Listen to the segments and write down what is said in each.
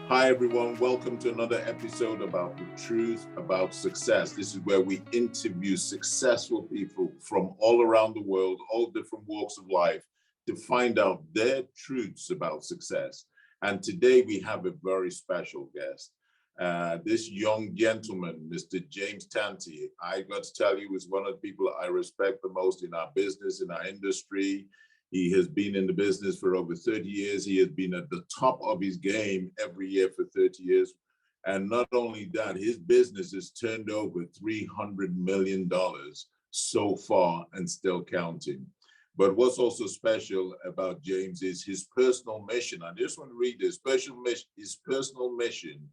Hi, everyone. Welcome to another episode about the truth about success. This is where we interview successful people from all around the world, all different walks of life, to find out their truths about success. And today we have a very special guest. This young gentleman, Mr. James Tanti, I got to tell you, is one of the people I respect the most in our business, in our industry. He has been in the business for over 30 years. He has been at the top of his game every year for 30 years. And not only that, his business has turned over $300 million so far and still counting. But what's also special about James is his personal mission. I just want to read this. His personal mission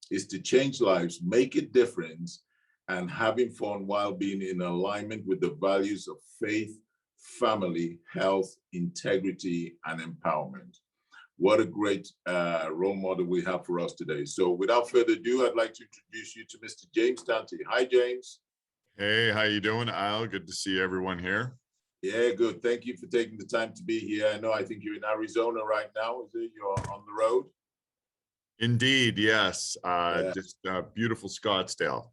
is to change lives, make a difference, and having fun while being in alignment with the values of faith, family, health, integrity, and empowerment. What a great role model we have for us today. So without further ado, I'd like to introduce you to Mr. James Tanti. Hi, James. Hey, how you doing, Al? Good to see everyone here. Yeah, good. Thank you for taking the time to be here. I think you're in Arizona right now. Is it? You're on the road? Indeed, yes. Just beautiful Scottsdale.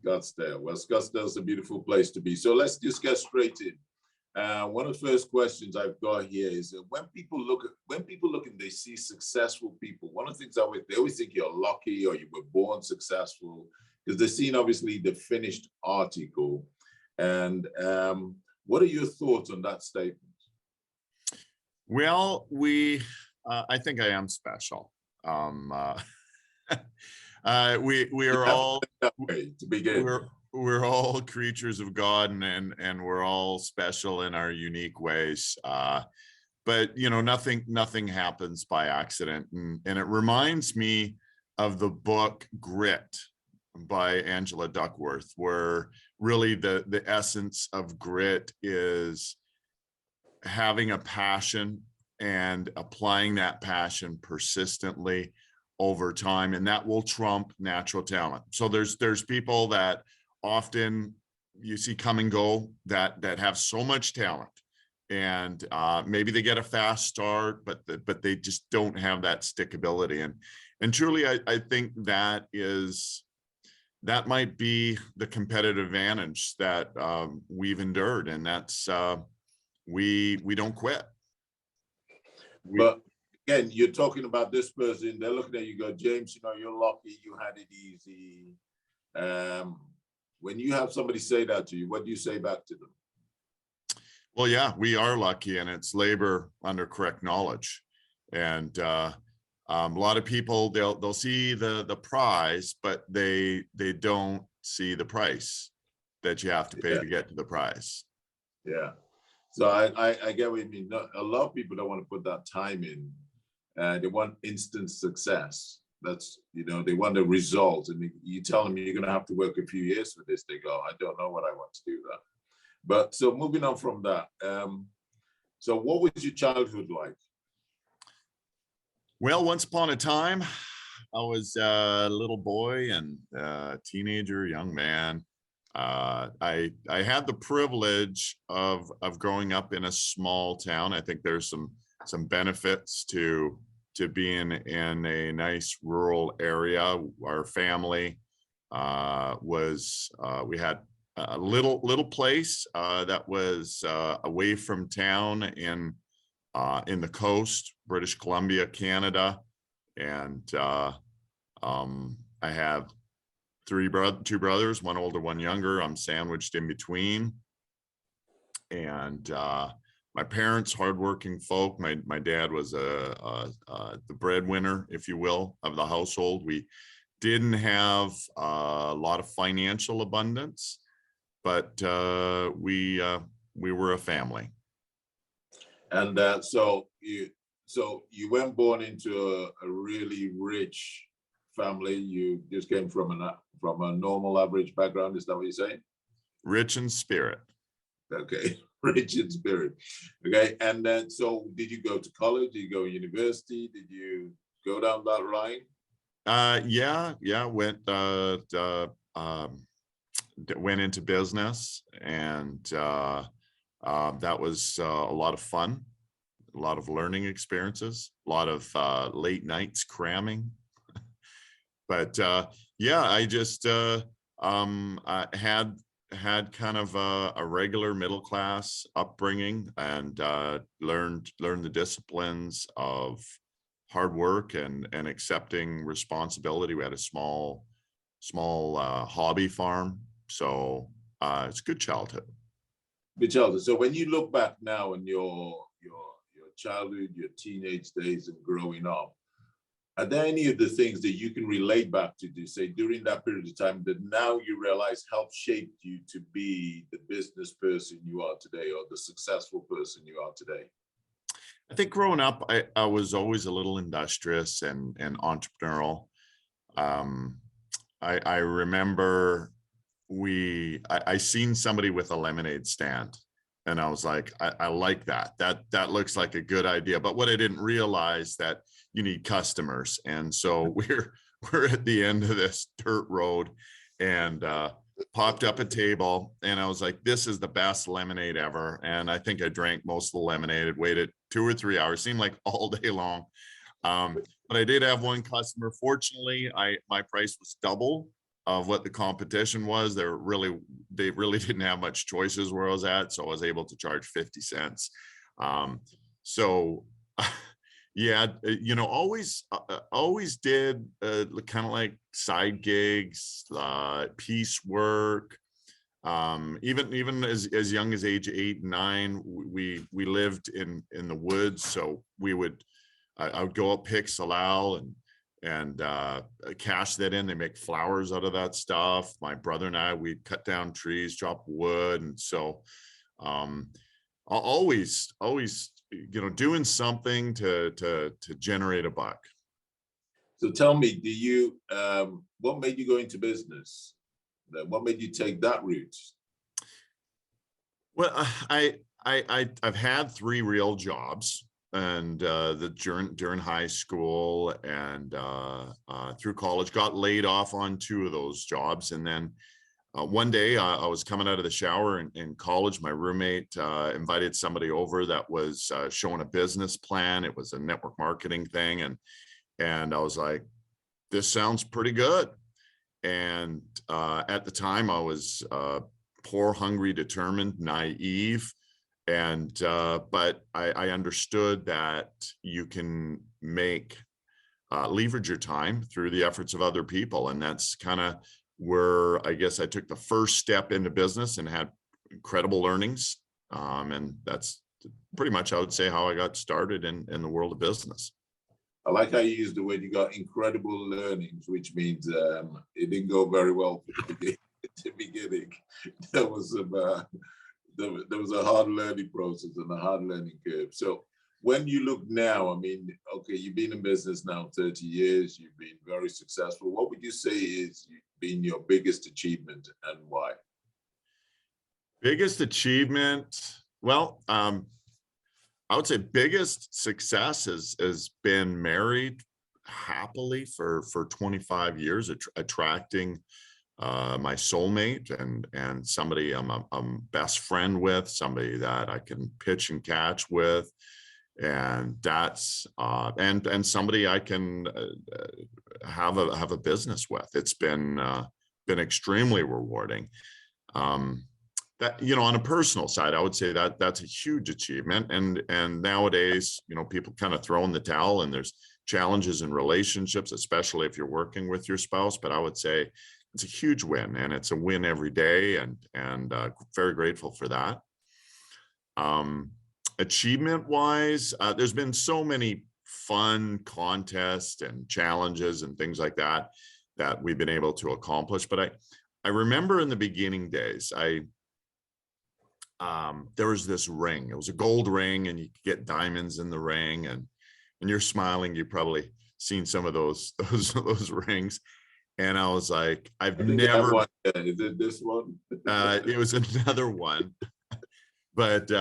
Scottsdale. Well, Scottsdale's a beautiful place to be. So let's just get straight in. One of the first questions I've got here is when people look and they see successful people, one of the things they always think you're lucky or you were born successful because they're seeing obviously the finished article. And what are your thoughts on that statement? Well, I think I am special. We are all to begin. We're all creatures of God, and we're all special in our unique ways. But nothing happens by accident, and it reminds me of the book Grit by Angela Duckworth, where really the essence of grit is having a passion and applying that passion persistently over time, and that will trump natural talent. So there's people that often you see come and go that have so much talent, and maybe they get a fast start, but they just don't have that stickability. And truly, I think that might be the competitive advantage that we've endured, and that's we don't quit. But again, you're talking about this person. They're looking at you, go, James. You're lucky. You had it easy. When you have somebody say that to you, what do you say back to them? Well, yeah, we are lucky, and it's labor under correct knowledge. And a lot of people, they'll see the prize, but they don't see the price that you have to pay to get to the prize. Yeah. So I get what you mean. A lot of people don't want to put that time in. They want instant success. That's, they want the result, and you tell them you're going to have to work a few years for this. They go, I don't know what I want to do that. But so moving on from that. So what was your childhood like? Well, once upon a time, I was a little boy and a teenager, young man. I had the privilege of growing up in a small town. I think there's some benefits to being in a nice rural area. Our family we had a little place that was away from town in the coast, British Columbia, Canada, and I have two brothers, one older, one younger. I'm sandwiched in between, and my parents, hardworking folk. My dad was the breadwinner, if you will, of the household. We didn't have a lot of financial abundance, but we were a family. And so you weren't born into a really rich family. You just came from a normal, average background. Is that what you're saying? Rich in spirit. Okay. Rich in spirit. Okay. And then, so did you go to college? Did you go to university? Did you go down that line? Went into business, and That was a lot of fun, a lot of learning experiences, a lot of late nights cramming. But yeah, I just I had kind of a regular middle class upbringing, and learned the disciplines of hard work and accepting responsibility. We had a small hobby farm, so it's a good childhood. Michelda, so when you look back now on your childhood, your teenage days and growing up, are there any of the things that you can relate back to say during that period of time that now you realize helped shape you to be the business person you are today, or the successful person you are today? I think growing up, I was always a little industrious and entrepreneurial. Um, I remember I seen somebody with a lemonade stand, and I was like, I like that. That looks like a good idea. But what I didn't realize, that you need customers. And so we're at the end of this dirt road, and popped up a table, and I was like, this is the best lemonade ever. And I think I drank most of the lemonade. It waited 2 or 3 hours, seemed like all day long. But I did have one customer. Fortunately, my price was double of what the competition was. They really didn't have much choices where I was at, so I was able to charge 50 cents. So yeah, always did kind of like side gigs, piecework. Even as young as age 8, 9, we lived in the woods, so I would go up, pick salal and cash that in. They make flowers out of that stuff. My brother and I, we'd cut down trees, chop wood, and so always doing something to generate a buck. So tell me, what made you go into business? What made you take that route? Well, I've had 3 real jobs, and during high school and through college, got laid off on 2 of those jobs. And then one day I was coming out of the shower in college. My roommate invited somebody over that was showing a business plan. It was a network marketing thing. And I was like, this sounds pretty good. And at the time I was poor, hungry, determined, naive. And but I understood that you can leverage your time through the efforts of other people. And that's kind of where I guess I took the first step into business and had incredible learnings. And that's pretty much, I would say, how I got started in the world of business. I like how you used the word, you got incredible learnings, which means it didn't go very well for the beginning. There was a hard learning process and a hard learning curve. So when you look now, I mean, okay, you've been in business now 30 years, you've been very successful. What would you say is been your biggest achievement, and why? Biggest achievement? Well, I would say biggest success has been married happily for 25 years, attracting my soulmate and somebody I'm best friend with, somebody that I can pitch and catch with, and that's and somebody I can have a business with. It's been extremely rewarding. That, on a personal side, I would say that that's a huge achievement. And nowadays, people kind of throw in the towel, and there's challenges in relationships, especially if you're working with your spouse. But I would say it's a huge win, and it's a win every day, and very grateful for that. Achievement wise, there's been so many fun contests and challenges and things like that we've been able to accomplish. But I remember in the beginning days, there was this ring. It was a gold ring, and you could get diamonds in the ring, and you're smiling. You've probably seen some of those rings. And I was like, I've never. Is it this one? It was another one, but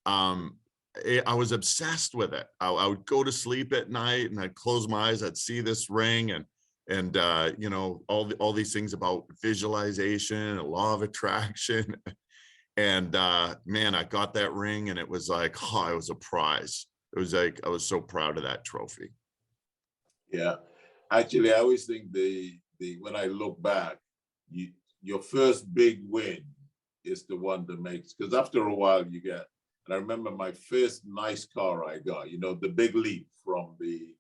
I was obsessed with it. I would go to sleep at night, and I'd close my eyes. I'd see this ring, and all these things about visualization, law of attraction. And man, I got that ring and it was like, oh, it was a prize. It was like, I was so proud of that trophy. Yeah. Actually, I always think when I look back, your first big win is the one that makes, because after a while you get, and I remember my first nice car I got, the big leap from the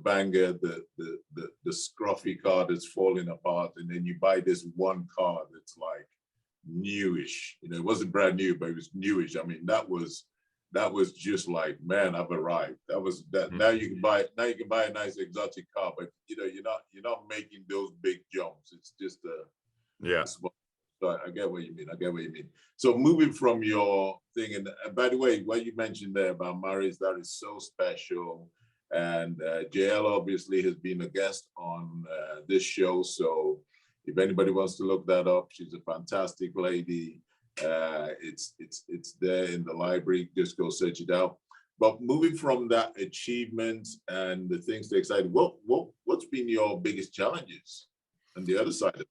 banger, the scruffy car that's falling apart, and then you buy this one car that's like newish. It wasn't brand new, but it was newish. I mean, that was just like, man, I've arrived. That was that. Mhm. Now you can buy a nice exotic car, but you're not making those big jumps. It's just Yeah. a small. So I get what you mean. So moving from your thing, and by the way, what you mentioned there about marriage, that is so special. And JL obviously has been a guest on this show. So if anybody wants to look that up, she's a fantastic lady. It's there in the library. Just go search it out. But moving from that achievement and the things that excite, what's been your biggest challenges on the other side of it?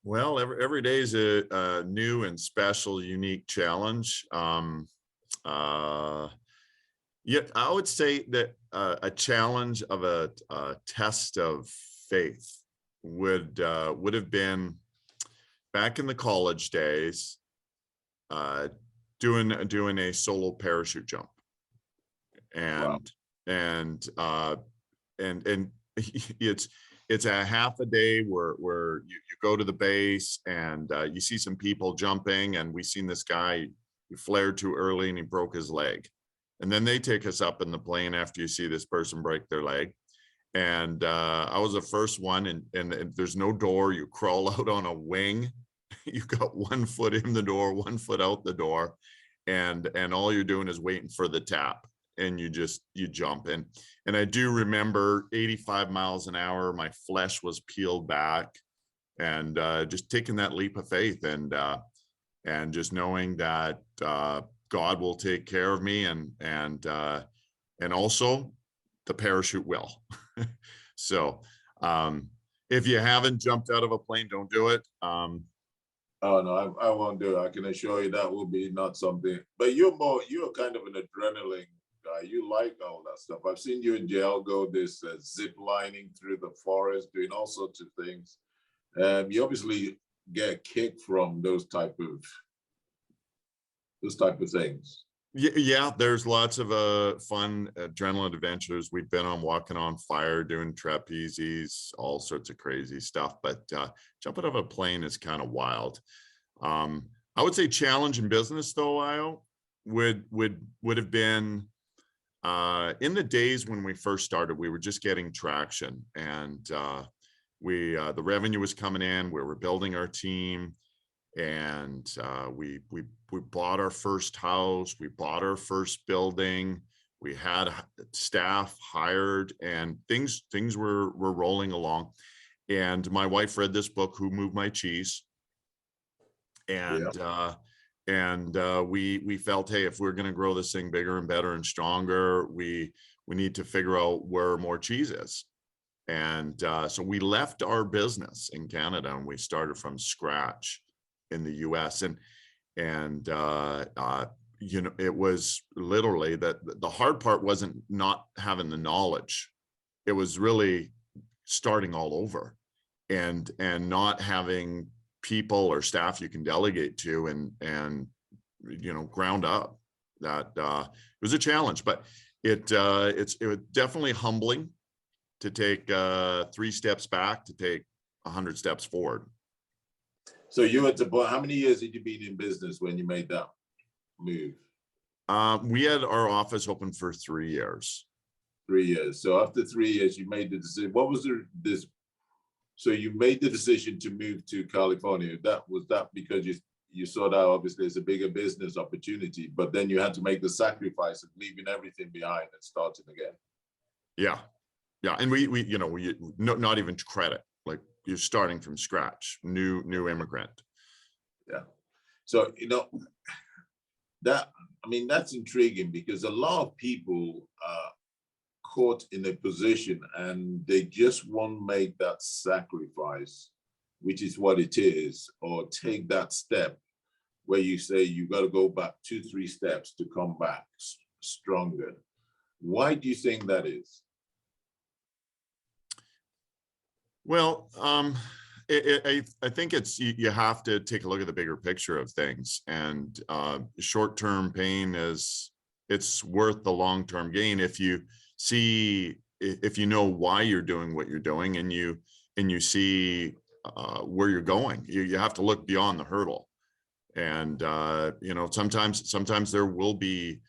Well, every day is a new and special, unique challenge. Yeah, I would say that a challenge of a test of faith would have been back in the college days, doing a solo parachute jump, Wow. and it's a half a day where you go to the base and you see some people jumping, and we seen this guy who flared too early and he broke his leg. And then they take us up in the plane after you see this person break their leg. And I was the first one, and there's no door. You crawl out on a wing. You got 1 foot in the door, 1 foot out the door, and all you're doing is waiting for the tap, and you jump in. And I do remember 85 miles an hour. My flesh was peeled back, and just taking that leap of faith, and just knowing that God will take care of me, and also the parachute will. So if you haven't jumped out of a plane, don't do it. Oh no, I won't do it. I can assure you that will be not something. But you're kind of an adrenaline guy. You like all that stuff. I've seen you in jail go this zip lining through the forest, doing all sorts of things. You obviously get a kick from those type of things. Yeah, there's lots of fun adrenaline adventures we've been on, walking on fire, doing trapezes, all sorts of crazy stuff. But jumping out of a plane is kind of wild. I would say challenge in business though, Io, would have been in the days when we first started. We were just getting traction, and the revenue was coming in. We were building our team, and we bought our first house. We bought our first building. We had staff hired, and things were rolling along. And my wife read this book, Who Moved My Cheese? And we felt, hey, if we're going to grow this thing bigger and better and stronger, we need to figure out where more cheese is. And so we left our business in Canada and we started from scratch in the US. And it was literally that the hard part wasn't not having the knowledge. It was really starting all over, and not having people or staff you can delegate to, and ground up. That it was a challenge, but it was definitely humbling to take 3 steps back to take 100 steps forward. So you had to, how many years had you been in business when you made that move? We had our office open for 3 years. 3 years. So after 3 years, you made the decision. What was this? So you made the decision to move to California. Was that because you saw that obviously as a bigger business opportunity, but then you had to make the sacrifice of leaving everything behind and starting again. Yeah. And we not even credit, like you're starting from scratch, new immigrant. Yeah. So, that's intriguing, because a lot of people are caught in a position and they just won't make that sacrifice which is what it is, or take that step where you say you got to go back 2-3 steps to come back stronger. Why do you think that is? Well, I think it's you have to take a look at the bigger picture of things, and short-term pain it's worth the long-term gain if you know why you're doing what you're doing, and you see where you're going. You have to look beyond the hurdle, and sometimes there will be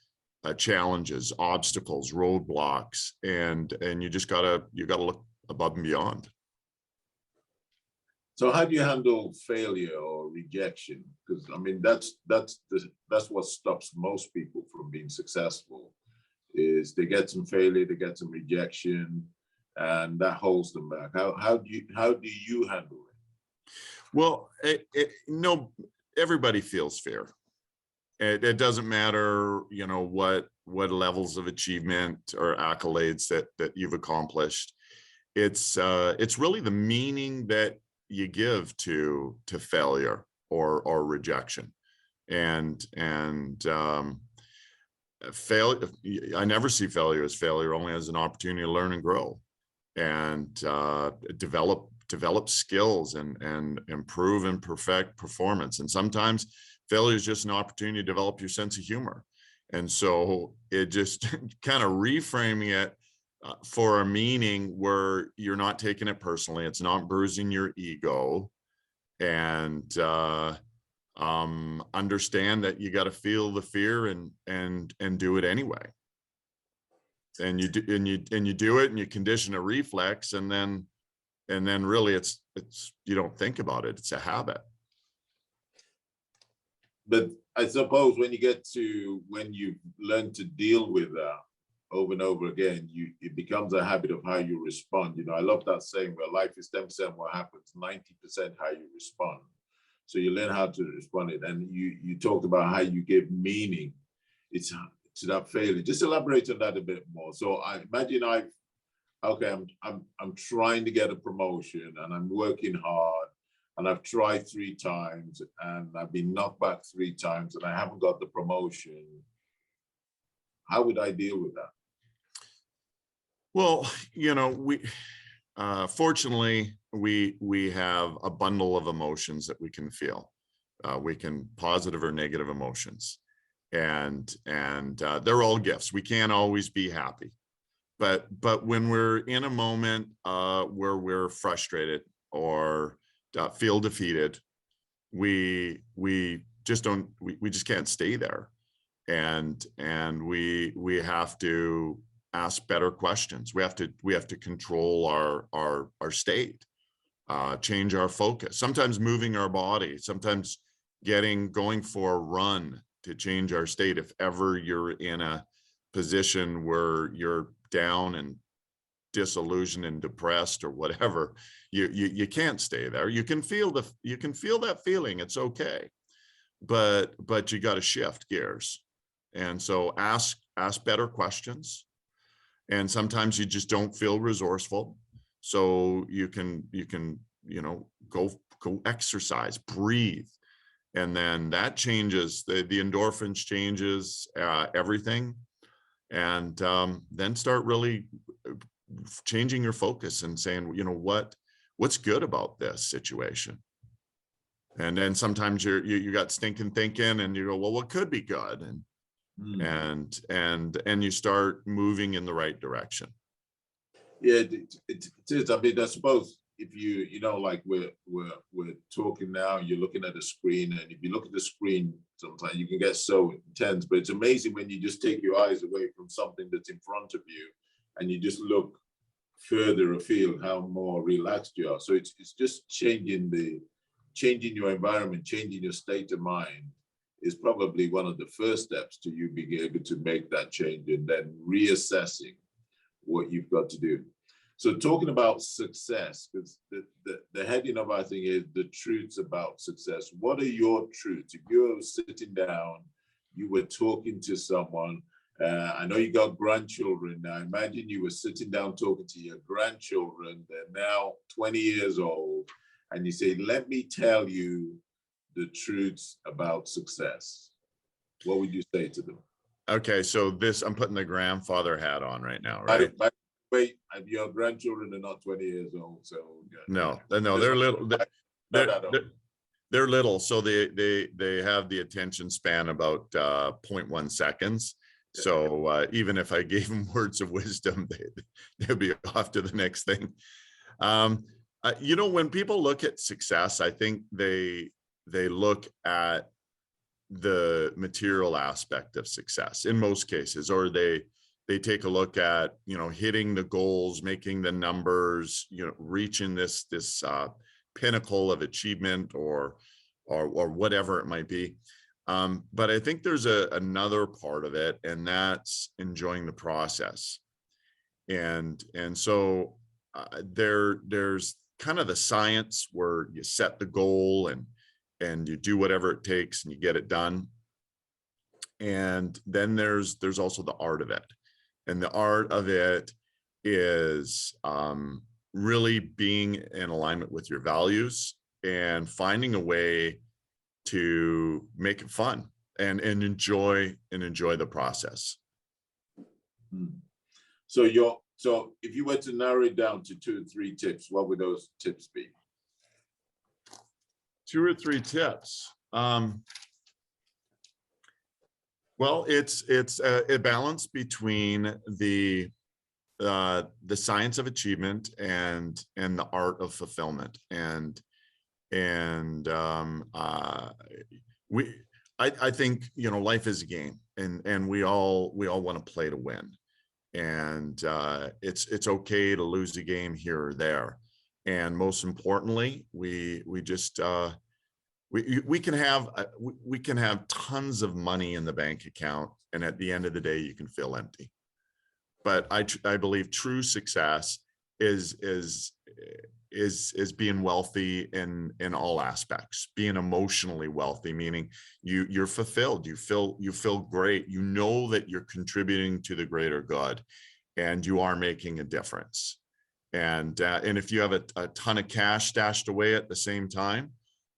challenges, obstacles, roadblocks, and you gotta look above and beyond. So how do you handle failure or rejection? Because I mean, that's what stops most people from being successful, is they get some failure, they get some rejection, and that holds them back. How do you handle it? Well, no, everybody feels fear. It doesn't matter, what levels of achievement or accolades that you've accomplished. It's really the meaning that you give to failure or rejection, and failure. I never see failure as failure, only as an opportunity to learn and grow, and develop skills and improve and perfect performance. And sometimes failure is just an opportunity to develop your sense of humor. And so it just kind of reframing it for a meaning where you're not taking it personally. It's not bruising your ego, and understand that you got to feel the fear and do it anyway. And you do it, and you condition a reflex, and then really it's you don't think about it. It's a habit. But I suppose when you learn to deal with that over and over again, it becomes a habit of how you respond. I love that saying where life is 10% what happens, 90% how you respond. So you learn how to respond it. And you talked about how you give meaning to that failure. Just elaborate on that a bit more. So I imagine I'm trying to get a promotion, and I'm working hard, and I've tried 3 times, and I've been knocked back 3 times, and I haven't got the promotion. How would I deal with that? Well, we fortunately we have a bundle of emotions that we can feel. We can positive or negative emotions, and they're all gifts. We can't always be happy, but when we're in a moment where we're frustrated or feel defeated, we just can't stay there, and we have to ask better questions. We have to control our state, change our focus, sometimes moving our body, sometimes going for a run to change our state. If ever you're in a position where you're down and disillusioned and depressed or whatever, you can't stay there. You can feel that feeling. It's okay, but you got to shift gears. And so ask better questions. And sometimes you just don't feel resourceful, so you can go exercise, breathe, and then that changes the endorphins, changes everything, and then start really changing your focus and saying, what's good about this situation. And then sometimes you got stinking thinking, and you go, well, what could be good? And you start moving in the right direction. Yeah, it is. I mean, I suppose if like we're talking now, you're looking at the screen, and if you look at the screen, sometimes you can get so intense. But it's amazing when you just take your eyes away from something that's in front of you, and you just look further afield, how more relaxed you are. So it's just changing your environment, changing your state of mind is probably one of the first steps to you being able to make that change, and then reassessing what you've got to do. So talking about success, because the heading of our thing is the truths about success. What are your truths? If you're sitting down, you were talking to someone, I know you got grandchildren now. Imagine you were sitting down talking to your grandchildren. They're now 20 years old, and you say, let me tell you the truths about success, what would you say to them? Okay, so I'm putting the grandfather hat on right now, By right? the way, your grandchildren are not 20 years old, so No, they're little. They're little, so they have the attention span about 0.1 seconds. So even if I gave them words of wisdom, they'd be off to the next thing. When people look at success, I think they look at the material aspect of success in most cases, or they take a look at, hitting the goals, making the numbers, reaching this pinnacle of achievement or whatever it might be. But I think there's another part of it, and that's enjoying the process. And so there's kind of the science where you set the goal and you do whatever it takes and you get it done. And then there's also the art of it. And the art of it is really being in alignment with your values and finding a way to make it fun and enjoy the process. So if you were to narrow it down to 2 or 3 tips, what would those tips be? 2 or 3 tips. Well, it's a balance between the science of achievement and the art of fulfillment. I think, life is a game, and we all want to play to win. And it's okay to lose a game here or there. And most importantly, we can have tons of money in the bank account, and at the end of the day, you can feel empty. But I believe true success is being wealthy in all aspects, being emotionally wealthy, meaning you're fulfilled, you feel great, you know that you're contributing to the greater good, and you are making a difference. And if you have a ton of cash stashed away at the same time,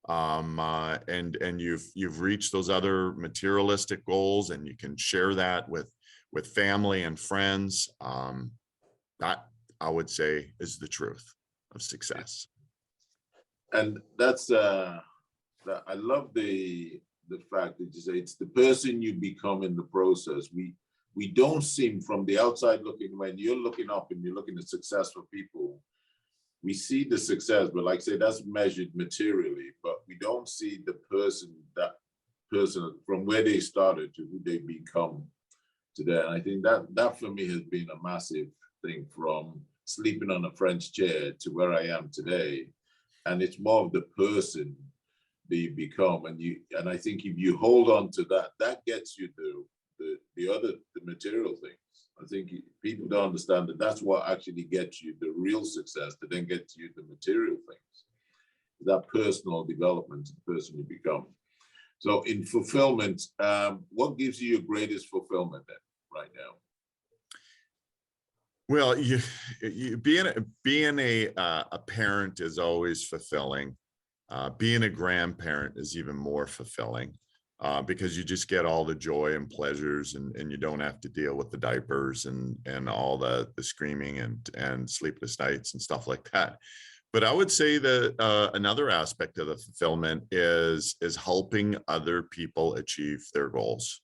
and you've reached those other materialistic goals, and you can share that with family and friends, that I would say is the truth of success. And that's I love the fact that you say it's the person you become in the process. We don't seem, from the outside looking, when you're looking up and you're looking at successful people, we see the success, but like I say, that's measured materially, but we don't see that person from where they started to who they become today. And I think that for me has been a massive thing, from sleeping on a French chair to where I am today. And it's more of the person that you become. And I think if you hold on to that gets you the material things. I think people don't understand that that's what actually gets you the real success, to then get you the material things, that personal development, the person you become. So in fulfillment, what gives you your greatest fulfillment then right now? Well, being a parent is always fulfilling. Being a grandparent is even more fulfilling, because you just get all the joy and pleasures, and you don't have to deal with the diapers and all the screaming and sleepless nights and stuff like that. But I would say that another aspect of the fulfillment is helping other people achieve their goals,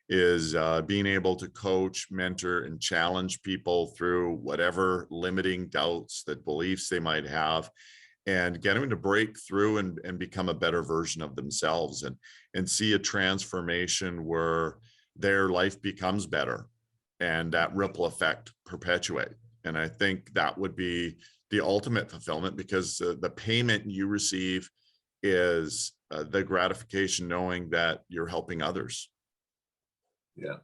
is being able to coach, mentor, and challenge people through whatever limiting doubts, that beliefs they might have, and get them to break through and become a better version of themselves, and see a transformation where their life becomes better, and that ripple effect perpetuate. And I think that would be the ultimate fulfillment, because the payment you receive is the gratification knowing that you're helping others. Yeah,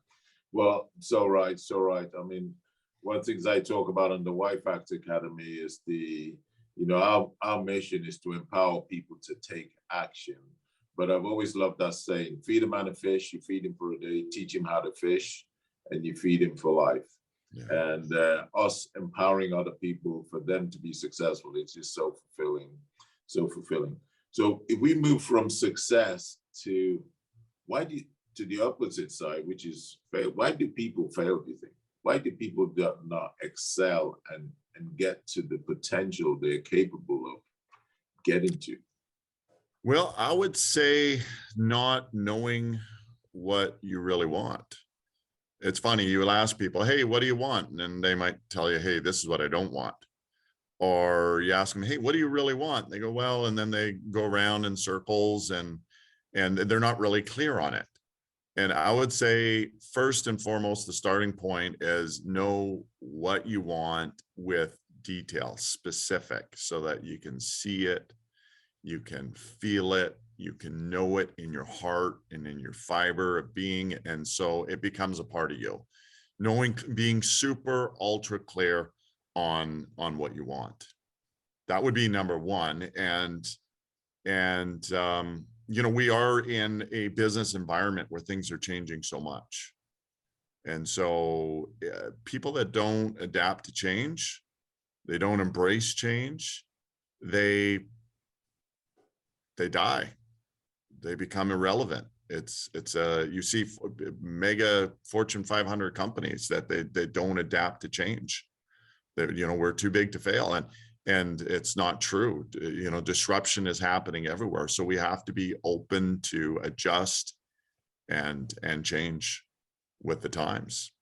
well, so right. I mean, one of the things I talk about in the Y Factor Academy is our mission is to empower people to take action. But I've always loved that saying: feed a man a fish, you feed him for a day, teach him how to fish, and you feed him for life. Yeah. And us empowering other people for them to be successful, it's just so fulfilling. so fulfilling. So if we move from success to to the opposite side, which is fail, why do people fail, do you think? Why do people not excel and get to the potential they're capable of getting to? Well, I would say not knowing what you really want. It's funny, you will ask people, hey, what do you want? And then they might tell you, hey, this is what I don't want. Or you ask them, hey, what do you really want? And they go, well, and then they go around in circles and they're not really clear on it. And I would say, first and foremost, the starting point is know what you want with detail, specific, so that you can see it, you can feel it, you can know it in your heart and in your fiber of being. And so it becomes a part of you. Knowing, being super ultra clear on what you want. That would be number one. And we are in a business environment where things are changing so much. And so people that don't adapt to change, they don't embrace change, they die. They become irrelevant. You see mega Fortune 500 companies that they don't adapt to change. We're too big to fail. And it's not true. Disruption is happening everywhere. So we have to be open to adjust and change with the times.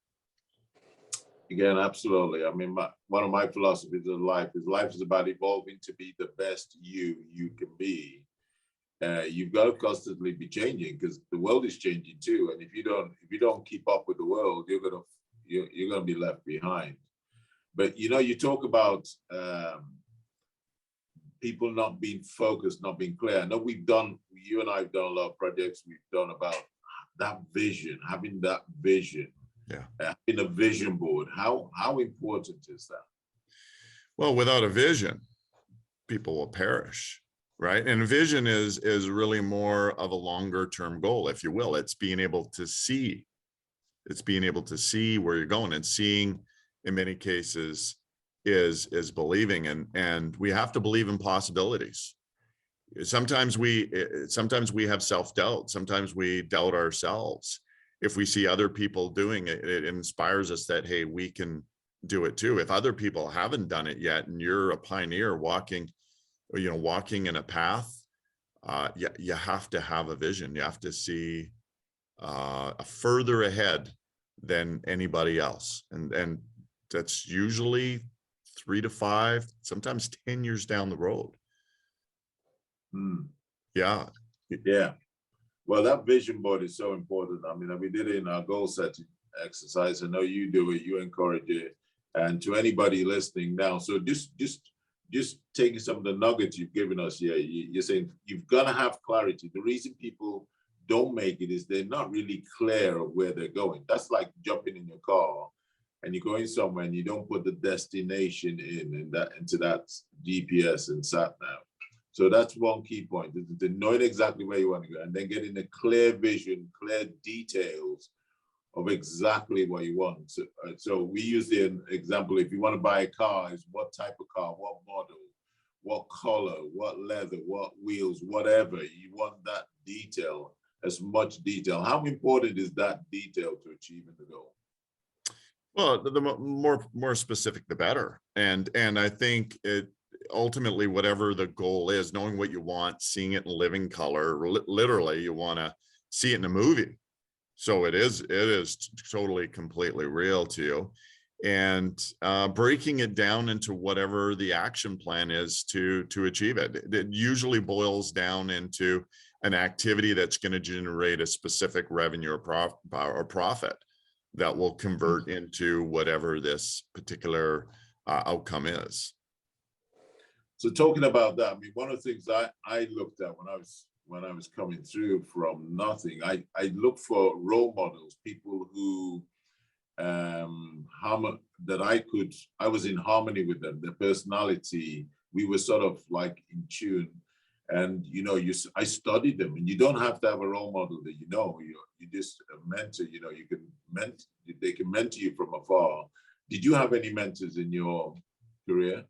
Again, absolutely. I mean, one of my philosophies of life is about evolving to be the best you can be. You've got to constantly be changing because the world is changing too. And if you don't keep up with the world, you're gonna be left behind. But you talk about people not being focused, not being clear. I know you and I have done a lot of projects we've done about that vision, having that vision, having a vision board. How important is that? Well, without a vision, people will perish, right? And a vision is really more of a longer term goal, if you will. It's being able to see. It's being able to see where you're going, and seeing in many cases is believing, and we have to believe in possibilities. Sometimes we have self-doubt. Sometimes we doubt ourselves. If we see other people doing it, it inspires us that, hey, we can do it too. If other people haven't done it yet and you're a pioneer walking in a path, you have to have a vision. You have to see further ahead than anybody else, and that's usually 3 to 5, sometimes 10 years down the road. Yeah. Well, that vision board is so important. I mean, we did it in our goal setting exercise. I know you do it, you encourage it. And to anybody listening now, so just taking some of the nuggets you've given us here, you're saying you've got to have clarity. The reason people don't make it is they're not really clear of where they're going. That's like jumping in your car and you're going somewhere and you don't put the destination into that GPS and sat nav. So that's one key point, is knowing exactly where you want to go, and then getting a clear vision, clear details of exactly what you want. So we use the example, if you want to buy a car, is what type of car, what model, what color, what leather, what wheels, whatever. You want that detail, as much detail. How important is that detail to achieving the goal? Well, the more specific, the better. And I think it ultimately, whatever the goal is, knowing what you want, seeing it in living color, literally, you want to see it in a movie. So it is totally, completely real to you. And breaking it down into whatever the action plan is to achieve it. It usually boils down into an activity that's going to generate a specific revenue or profit that will convert into whatever this particular outcome is. So talking about that, I mean, one of the things I looked at when I was coming through from nothing, I looked for role models, people who I was in harmony with them, their personality, we were sort of like in tune. And I studied them, and you don't have to have a role model that you just a mentor. They can mentor you from afar. Did you have any mentors in your career?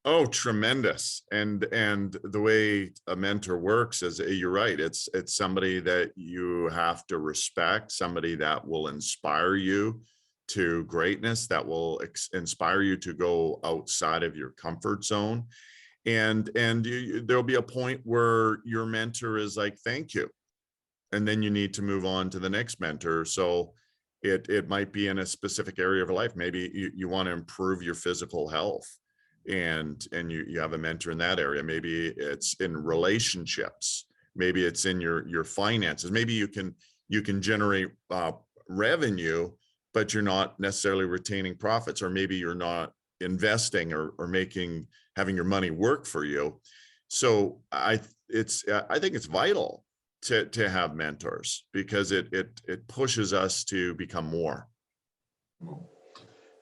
Oh, tremendous. And the way a mentor works is, you're right. It's somebody that you have to respect, somebody that will inspire you to greatness, that will inspire you to go outside of your comfort zone. And there'll be a point where your mentor is like, thank you. And then you need to move on to the next mentor. So it might be in a specific area of life. Maybe you want to improve your physical health, and you have a mentor in that area. Maybe it's in relationships, maybe it's in your finances. Maybe you can generate revenue, but you're not necessarily retaining profits, or maybe you're not investing or having your money work for you. So I think it's vital to have mentors, because it pushes us to become more.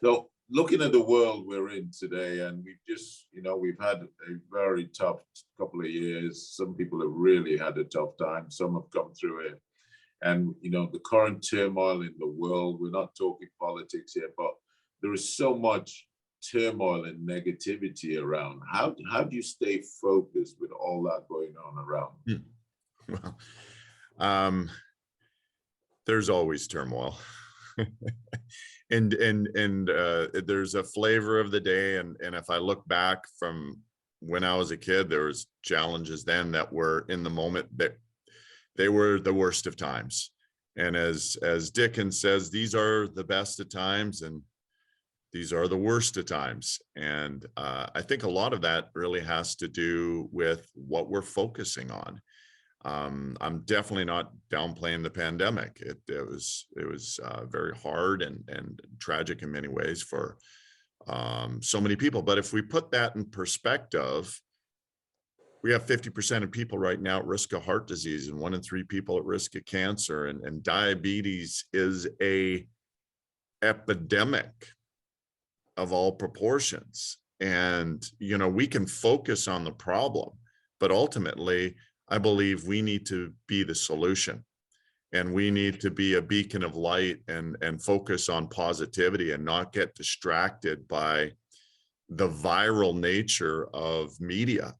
So looking at the world we're in today, and we've had a very tough couple of years. Some people have really had a tough time. Some have come through it. And, the current turmoil in the world, we're not talking politics here, but there is so much turmoil and negativity around. How do you stay focused with all that going on around? Well, there's always turmoil. and there's a flavor of the day. And if I look back from when I was a kid, there was challenges then that were in the moment, that they were the worst of times. And as Dickens says, these are the best of times, and these are the worst of times. And I think a lot of that really has to do with what we're focusing on. I'm definitely not downplaying the pandemic. It was very hard and tragic in many ways for so many people. But if we put that in perspective, we have 50% of people right now at risk of heart disease, and 1 in 3 people at risk of cancer, and diabetes is a epidemic of all proportions. And we can focus on the problem, but ultimately I believe we need to be the solution, and we need to be a beacon of light and focus on positivity, and not get distracted by the viral nature of media.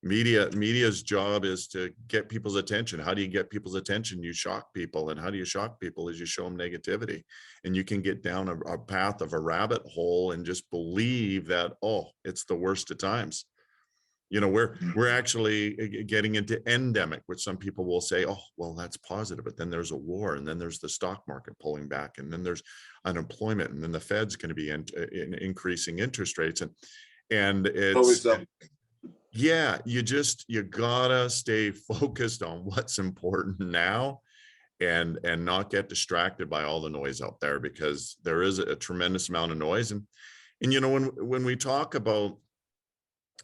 Media's job is to get people's attention. How do you get people's attention? You shock people. And how do you shock people? Is you show them negativity. And you can get down a path of a rabbit hole and just believe that, oh, it's the worst of times. We're actually getting into endemic, which some people will say, oh, well, that's positive. But then there's a war, and then there's the stock market pulling back, and then there's unemployment, and then the Fed's going to be increasing interest rates. And it's, yeah, you gotta stay focused on what's important now, and not get distracted by all the noise out there, because there is a tremendous amount of noise. And when we talk about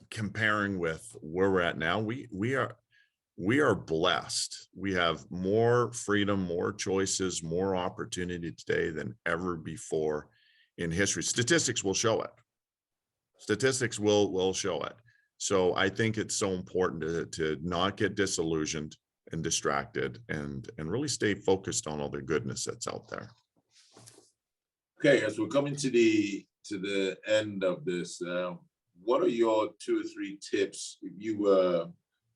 comparing with where we're at now, we are blessed. We have more freedom, more choices, more opportunity today than ever before in history. Statistics will show it. Statistics will show it. So I think it's so important to not get disillusioned and distracted, and really stay focused on all the goodness that's out there. Okay, as we're coming to the end of this, what are your 2 or 3 tips if you were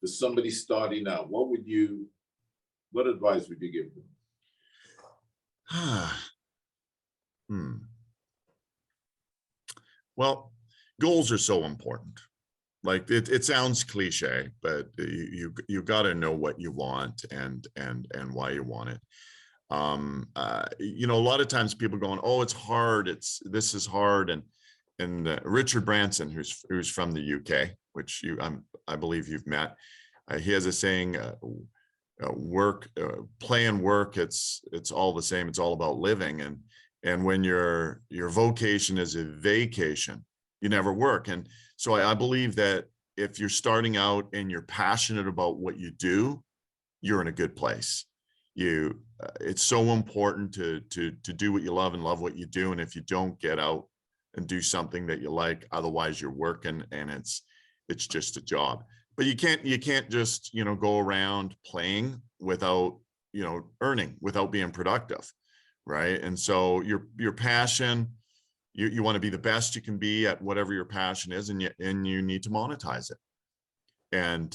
for somebody starting out? What advice would you give them? Well, goals are so important. Like it sounds cliche, but you got to know what you want and why you want it. A lot of times people going, oh, it's hard. This is hard. And Richard Branson, who's from the UK, which I believe you've met, he has a saying, play and work, it's all the same. It's all about living. And when your vocation is a vacation, you never work. And so I believe that if you're starting out and you're passionate about what you do, you're in a good place. It's so important to do what you love and love what you do. And if you don't, get out and do something that you like, otherwise you're working and it's just a job. But you can't just, go around playing without, earning, without being productive. Right. And so your passion, you want to be the best you can be at whatever your passion is, and you need to monetize it. And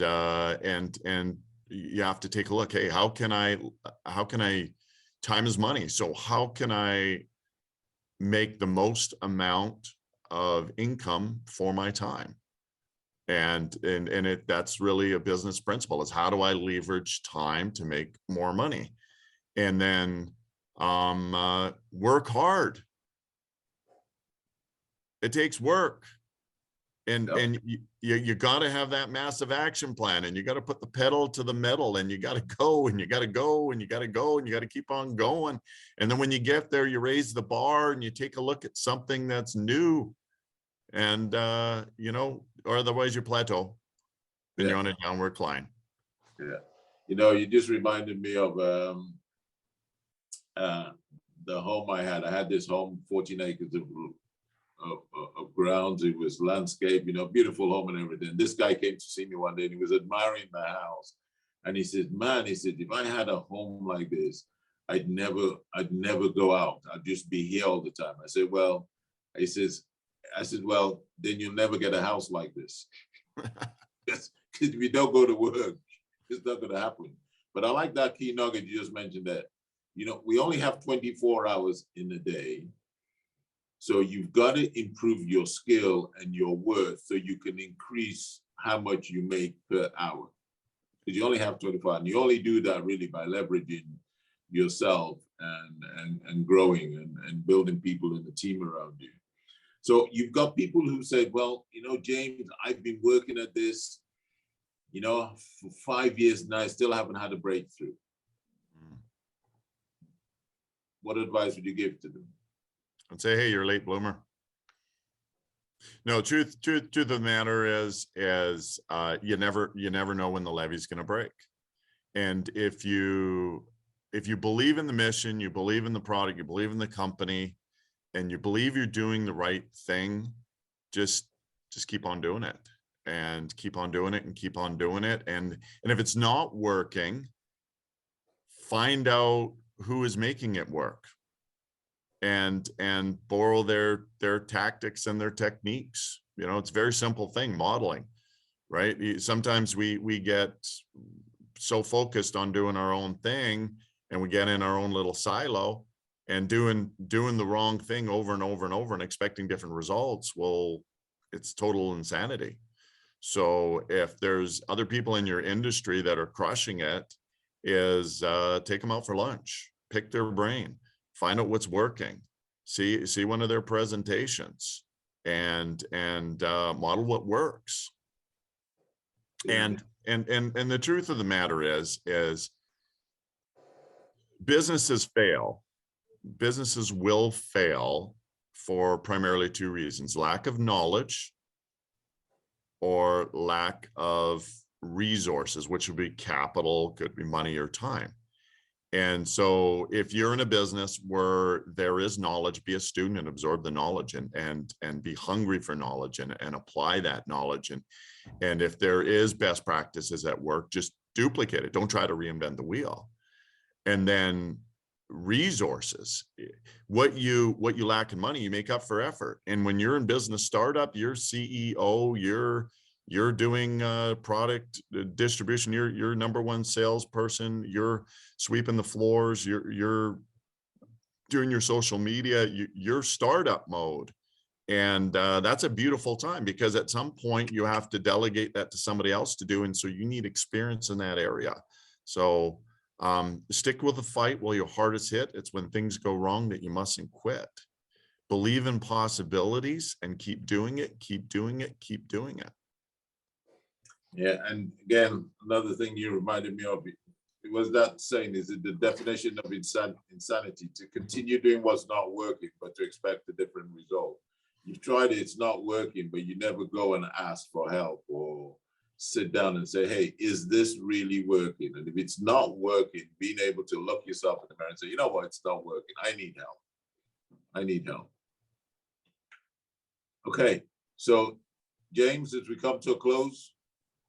you have to take a look. Hey, how can I time is money. So how can I make the most amount of income for my time? And that's really a business principle, is how do I leverage time to make more money? And then work hard. It takes work. And you got to have that massive action plan, and you got to put the pedal to the metal, and you got to go, and you got to go, and you got to go, and you got to keep on going. And then when you get there, you raise the bar and you take a look at something that's new, and or otherwise you plateau and you're on a downward climb. Yeah. You just reminded me of the home I had. I had this home, 14 acres of grounds. It was landscape, beautiful home and everything. This guy came to see me one day, and he was admiring the house. And he said, man, if I had a home like this, I'd never go out. I'd just be here all the time. I said, well, well, then you'll never get a house like this. Because if you don't go to work, it's not going to happen. But I like that key nugget you just mentioned, that, we only have 24 hours in a day. So you've got to improve your skill and your worth so you can increase how much you make per hour. Because you only have 24, and you only do that really by leveraging yourself and growing and building people in the team around you. So you've got people who say, well, James, I've been working at this, for 5 years now, I still haven't had a breakthrough. What advice would you give to them? And say, hey, you're a late bloomer. No, truth of the matter is you never know when the levee's going to break. And if you believe in the mission, you believe in the product, you believe in the company, and you believe you're doing the right thing, just keep on doing it, and keep on doing it, and keep on doing it. And if it's not working, find out who is making it work, and borrow their tactics and their techniques. It's a very simple thing, modeling, right? Sometimes we get so focused on doing our own thing, and we get in our own little silo and doing the wrong thing over and over and over and expecting different results. Well, it's total insanity. So if there's other people in your industry that are crushing it, take them out for lunch, pick their brain, find out what's working, see one of their presentations, and model what works. And the truth of the matter is businesses will fail for primarily two reasons: lack of knowledge or lack of resources, which would be capital, could be money or time. And so if you're in a business where there is knowledge, be a student and absorb the knowledge, and be hungry for knowledge and apply that knowledge. And if there is best practices at work, just duplicate it. Don't try to reinvent the wheel. And then resources, what you lack in money, you make up for effort. And when you're in business startup, you're CEO, you're doing product distribution, you're number one salesperson, you're sweeping the floors, you're doing your social media, you're startup mode. And that's a beautiful time, because at some point you have to delegate that to somebody else to do. And so you need experience in that area. So stick with the fight while your heart is hit. It's when things go wrong that you mustn't quit. Believe in possibilities and keep doing it, keep doing it, keep doing it. Yeah, and again, another thing you reminded me of, it was that saying, is it the definition of insanity, to continue doing what's not working, but to expect a different result. You've tried it, it's not working, but you never go and ask for help or sit down and say, hey, is this really working? And if it's not working, being able to look yourself in the mirror and say, you know what, it's not working. I need help. I need help. Okay, so James, as we come to a close,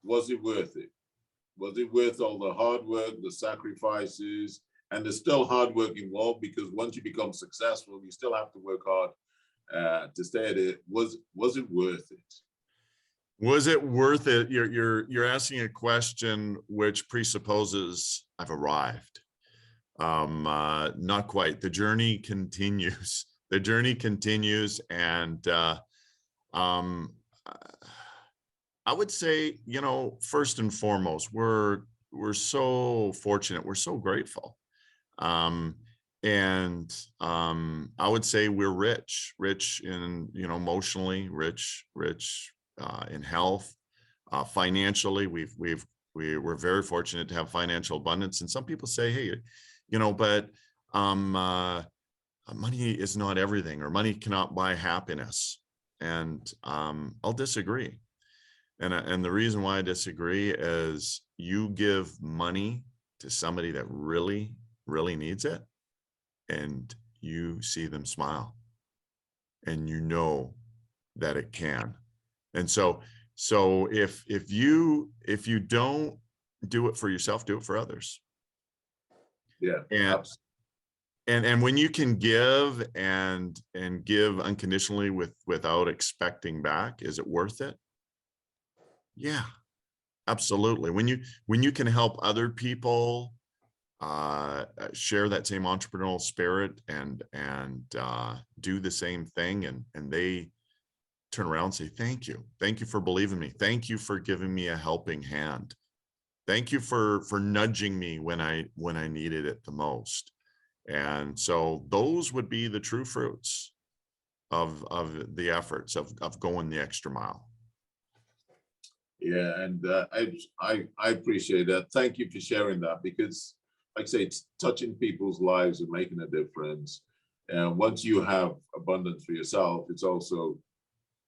was it worth it? Was it worth all the hard work, the sacrifices, and there's still hard work involved, because once you become successful, you still have to work hard to stay at it. Was it worth it? Was it worth it? You're asking a question which presupposes I've arrived. Not quite. The journey continues. The journey continues, and I would say, first and foremost, we're so fortunate. We're so grateful. And I would say we're rich in, emotionally, rich in health, financially. We're very fortunate to have financial abundance. And some people say, hey, but money is not everything, or money cannot buy happiness. And I'll disagree. And the reason why I disagree is you give money to somebody that really, really needs it, and you see them smile, and you know that it can. And so if you don't do it for yourself, do it for others. Yeah. And when you can give and give unconditionally without expecting back, is it worth it? Yeah, absolutely. When you can help other people share that same entrepreneurial spirit and do the same thing, and they turn around and say, thank you for believing me, thank you for giving me a helping hand, thank you for nudging me when I needed it the most. And so those would be the true fruits of the efforts of going the extra mile. Yeah, and I appreciate that. Thank you for sharing that, because, like I say, it's touching people's lives and making a difference. And once you have abundance for yourself, it's also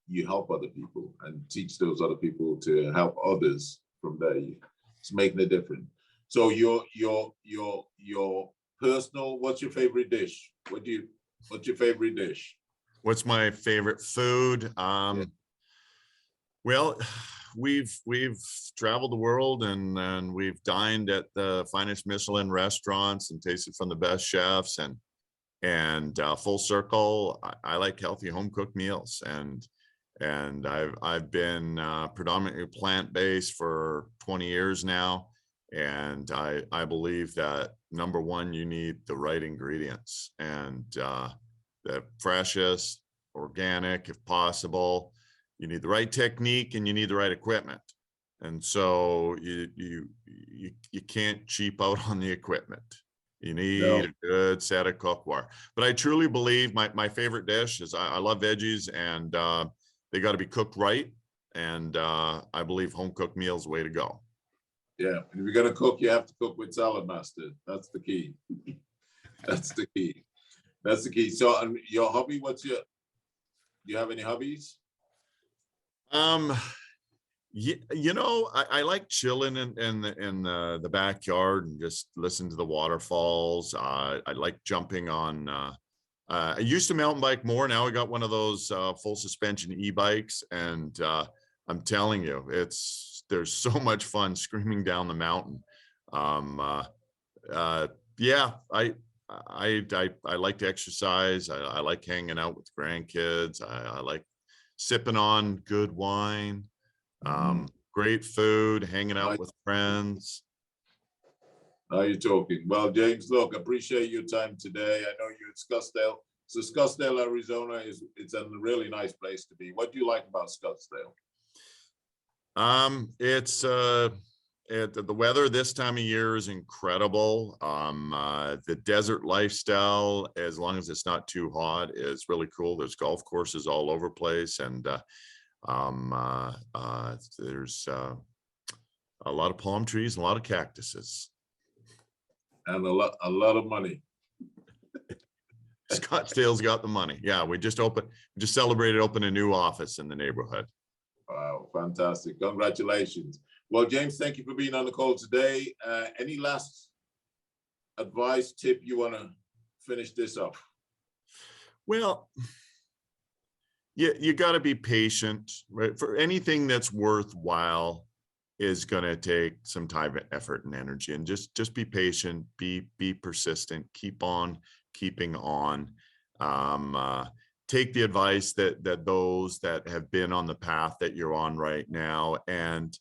you help other people and teach those other people to help others from there. It's making a difference. So your personal, what's your favorite dish? What's your favorite dish? What's my favorite food? Well, we've traveled the world and we've dined at the finest Michelin restaurants and tasted from the best chefs, and full circle, I like healthy home cooked meals, and I've been predominantly plant-based for 20 years now, and I believe that number one, you need the right ingredients, and the freshest, organic if possible. You need the right technique, and you need the right equipment. And so you can't cheap out on the equipment. You need a good set of cookware. But I truly believe my favorite dish is I love veggies, and they got to be cooked right. And I believe home cooked meals the way to go. Yeah, and if you're gonna cook, you have to cook with Salad Master. That's the key. That's the key. That's the key. So, your hobby? Do you have any hobbies? I like chilling in the backyard and just listen to the waterfalls. I like jumping on. I used to mountain bike more. Now I got one of those full suspension e-bikes, and I'm telling you, there's so much fun screaming down the mountain. Yeah, I like to exercise. I like hanging out with grandkids. I like sipping on good wine, great food, hanging out with friends. Now you're talking. Well, James, look, appreciate your time today. I know you're in Scottsdale. So Scottsdale, Arizona it's a really nice place to be. What do you like about Scottsdale? It's the weather this time of year is incredible. The desert lifestyle, as long as it's not too hot, is really cool. There's golf courses all over the place, and there's a lot of palm trees and a lot of cactuses. And a lot of money. Scottsdale's got the money. Yeah, we just celebrated opening a new office in the neighborhood. Wow, fantastic. Congratulations. Well, James, thank you for being on the call today. Any last advice, tip you want to finish this up? Well, you got to be patient, right? For anything that's worthwhile is going to take some time, effort, and energy, and just be patient, be persistent, keep on keeping on. take the advice that those that have been on the path that you're on right now, and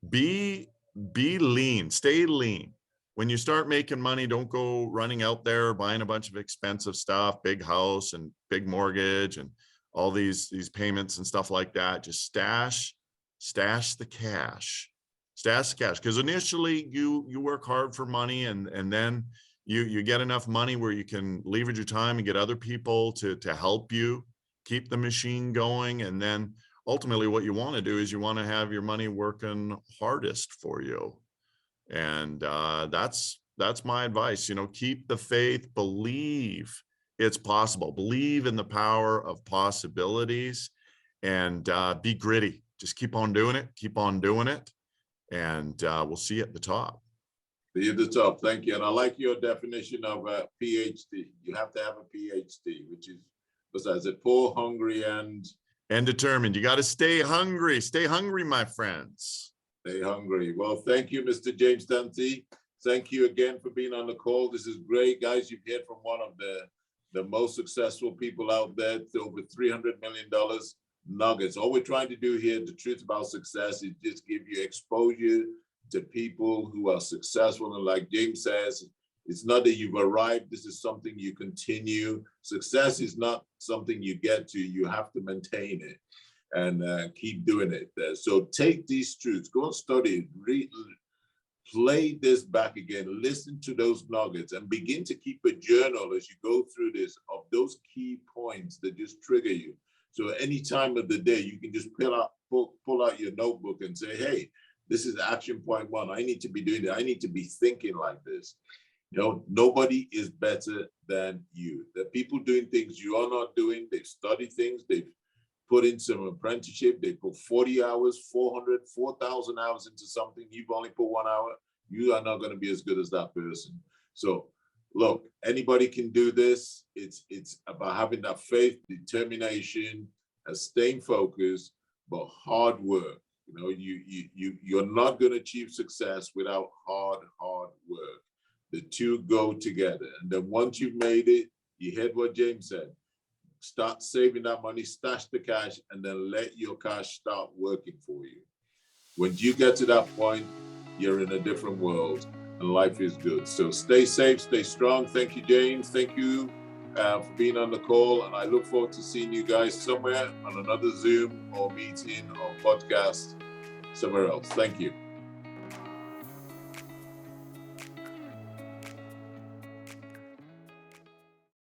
be lean, stay lean. When you start making money, don't go running out there buying a bunch of expensive stuff, big house and big mortgage and all these payments and stuff like that. Just stash the cash. Stash the cash. Because initially you work hard for money, and then you get enough money where you can leverage your time and get other people to help you keep the machine going. And then ultimately what you want to do is you want to have your money working hardest for you. And that's my advice. Keep the faith, believe it's possible, believe in the power of possibilities, and be gritty. Just keep on doing it, and we'll see you at the top. See you at the top. Thank you. And I like your definition of a PhD. You have to have a PhD, which is, besides it, poor, hungry, and determined. You got to stay hungry. Stay hungry, my friends. Stay hungry. Well, thank you, Mr. James Tanti. Thank you again for being on the call. This is great, guys. You've heard from one of the most successful people out there, to over $300 million nuggets. All we're trying to do here, the truth about success, is just give you exposure to people who are successful. And like James says, it's not that you've arrived. This is something you continue. Success is not something you get to. You have to maintain it and keep doing it. So take these truths, go and study, read, play this back again, listen to those nuggets, and begin to keep a journal as you go through this of those key points that just trigger you. So any time of the day, you can just pull out your notebook and say, hey, this is action point 1. I need to be doing that. I need to be thinking like this. Nobody is better than you. The people doing things you are not doing, they've studied things, they've put in some apprenticeship, they put 40 hours, 400, 4,000 hours into something. You've only put 1 hour. You are not going to be as good as that person. So look, anybody can do this. It's about having that faith, determination, and staying focused, but hard work. You're not going to achieve success without hard work. The two go together. And then once you've made it, you heard what James said. Start saving that money, stash the cash, and then let your cash start working for you. When you get to that point, you're in a different world and life is good. So stay safe, stay strong. Thank you, James. Thank you for being on the call. And I look forward to seeing you guys somewhere on another Zoom or meeting or podcast somewhere else. Thank you.